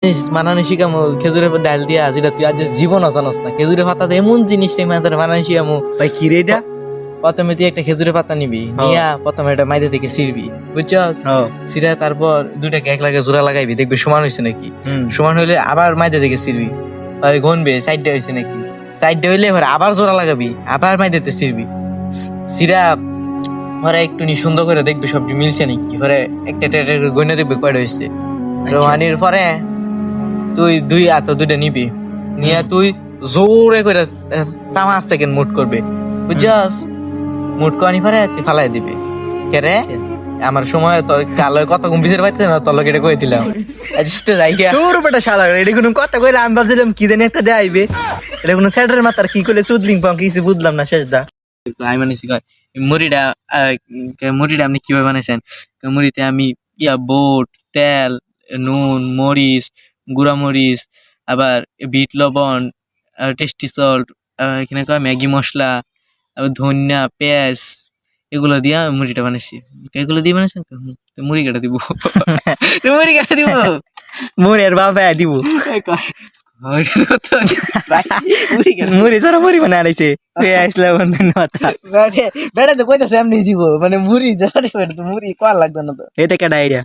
বানানো শিখামু খেজুরের ডাল দিয়া, যেটা তুই আজ জীবন জানোস না। খেজুরের পাতা এমন জিনিস এই মাছের বানানো শিখামু। ভাই কি রে এটা? প্রথমে তুই একটা খেজুরের পাতা নিবি, নিয়া প্রথমে এটা মাইদা থেকে ছিড়বি, বুঝছস? ছিড়া তারপর দুইটাকে এক লাগে জোড়া লাগাইবি, দেখবি সমান হয়েছে নাকি। সমান হইলে আবার মাইদা থেকে ছিড়বি, গনবে সাইডটা হয়েছে নাকি। সাইডটা হইলে এবার আবার জোড়া লাগাবি, আবার মাইদাতে ছিড়বি। ছিড়া পরে একটু সুন্দর করে দেখবি সবটি মিলছে নাকি। পরে একটা গনে দেখবি কয়টা হয়েছে। রোহানির পরে তুই দুইটা নিবি, নিয়ে তুই জোরে করে 5 সেকেন্ড মুট করবে, বুঝছস? মুট করানি পরে তুই ফালাই দিবি। কেরে আমার সময় তোর কালো কত কম্পিউটার পাইতে না, তোর লোক এটা কয়ে দিলাম। যাই গিয়া তোর বেটা শালা, এটা কোনো কথা কইলে আমি ভাবছিলাম কি জানি একটা দেয়াইবে। এটা কোনো স্যাটারের মাথার কি কইলে সুদলিং পাম কিছু বুঝলাম না শেষদা। আমি বানাইছি মুড়িটা আপনি কিভাবে বানাইছেন? মুড়িতে আমি বোট, তেল, নুন, মরিচ, গুঁড়া মরিচ, আবার বিট লবণ, টেস্টি সল্ট, এখানে কয় ম্যাগি মশলা, আবার ধনিয়া, পেঁয়াজ, এগুলো দিয়া মুড়িটা বানাইছি। এগুলো দিয়ে বানাইছেন তো মুড়ি কাটা দিব। মুড়ি কাটা দিব, মুড়ের বাবা দিব মুড়ি তোরা মুড়ি বানা আলাইছে আসলে বন্ধু মাথা বেড়া তো কইতাছে এমনি দিব, মানে মুড়ি মুড়ি কোয়া লাগতো না তো। এতে কেডা আইডিয়া